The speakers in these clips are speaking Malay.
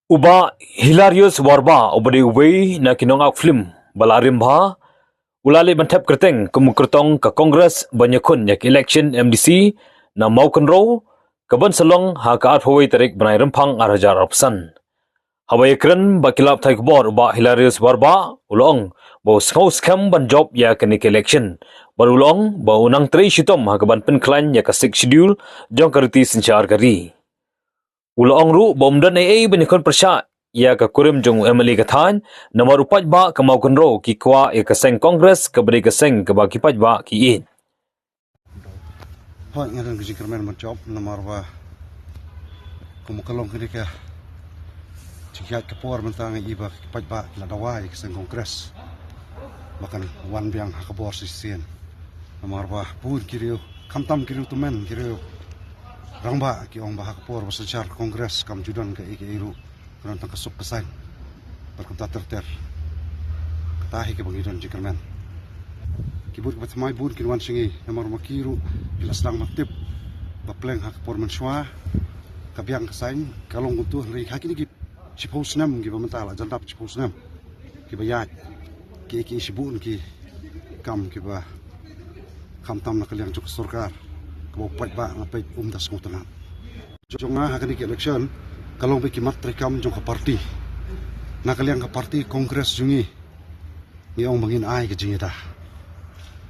Uba hilarious warba ubadi ubai na kinongak film balarim bha ulali bantap kerteng kumukertong ke Kongres banyakun yak election MDC na maukan ro kaban salong ha ka athoi tarik banai rempang arajar opsan hawai kren bakilap thai kubor uba hilarious warba ulong bo skau skam ban job ya kenik election barulong bo unang tri shitom ha kaban penklan ya ka sik schedule jong kariti sinchar kari Ulong ru bomdan ai banyakon persya ia ka kurim jong emali kathan nomor upat ba kamaukan ro ki kwa ia kaseng kongres ke beri kaseng ke bagi pat ba ki in Hoi ngaran gisi kermen mencob nomor ba kumukalong kini ka cikiat kepor mentang iba pat ba la dawa kaseng kongres bahkan wan biang hakabor sisien nomor ba pun kiriu kamtam kiriu tumen kiriu Rangba ki ong bahak por basencar kongres kam judan ke iru kerana kasuk kesan berkata terter ketahi ke bangidan jikermen kibut batmai bun kinwan singi nomor makiru bila sedang matip bapleng hak por menswa kabiang kesan kalong utuh ri hakini ki cipau senam ki bamentala jandap cipau senam ki bayat ki sibun ki kam ki ba kam tam nak liang cuk surkar Bapak ba ngapai das ngutan. Jonga hakani ke election kalong pe kimat rekam jong ka parti. Na kaliang ka parti kongres jungi. Ni ong bangin ai ke jingeda.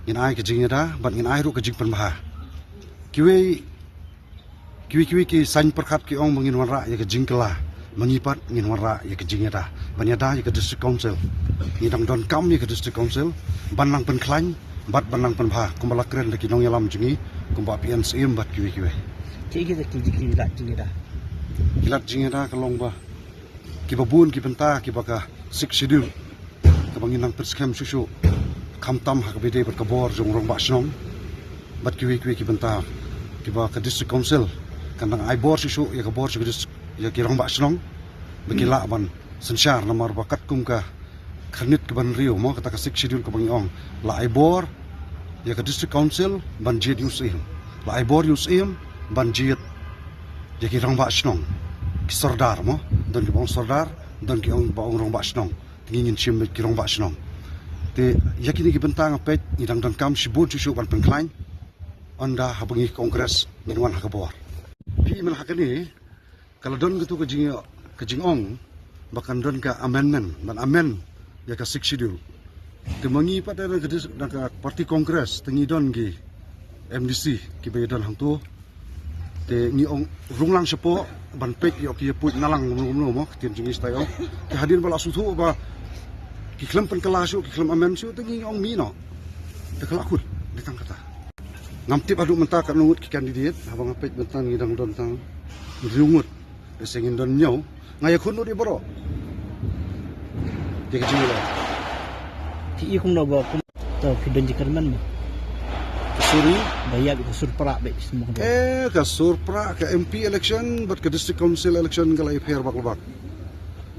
Ngin ai ke jingeda ban ngin ai ru ke jing penbah. Kiwi ki san perkat ki ong bangin warra ya ke jingkela. Mengipat ngin warra ya ke jingeda. Banyada ya ke district council. Ngidang don kam ya ke district council ban lang penklan bat banang penbah kumbala keren lagi nong yalam jungi kumba pian seim bat kiwi kita kilat jingeda kalong ba kibabun kibenta kibaka sik sidil kabanginang perskem susu kamtam hakabede berkabor jong rong basnong bat kiwi kibenta kibaka district council kandang aibor susu ya kabor susu ya kirong basnong begila ban sensyar nomor bakat kum ka kernit ke ban rio mo kata kasik sidil ke bangiong la aibor ya ke district council ban jid yusim la aibor yusim ban jid ya ki rong ba snong ki sardar mo don ki bang sardar don ki ong bang rong ba snong tingin sim ki rong ba snong te ya ki ni ki bentang pet ni dang dan kam sibun susu ban pengklain anda habangi kongres minwan hakabor pi mel hakani kalau don gitu ke jingong bahkan don ka amendment ban amen ya ka sik schedule kemangi pada nak parti kongres tengi don gi MDC ki bayadan hang tu te ngi ong runglang sepo ban pek yo ki put nalang mo tin jingi stayo ki hadir bala sutu ba ki klem pen kelasu ki klem amen su tengi ong mi no te kelakut ditang kata ngamtip adu menta ka nungut ki kandidat abang pek bentan ngidang don tang riungut sengin don nyau ngaya khunu di boro dia kecil ti kung na ba kum to kidon jikerman mo Suri bayag ko surpra be semua ka surpra ka MP election but ka district council election galay fair baklabak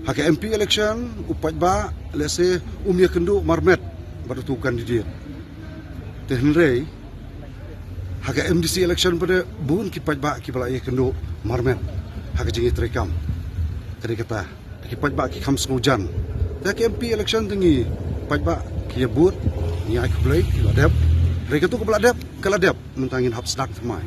ha ka MP election upat ba lese umya kendu marmet batu kandidat tehnrei ha ka MDC election pada bun ki pat ba ki balai kendu marmet ha ka jingi trekam kadi kata ki pat ba ki kham smujan ka MP election tengi pat ba kia but ni ai kublai ladap mereka tu kebeladap mentangin hap sedak semai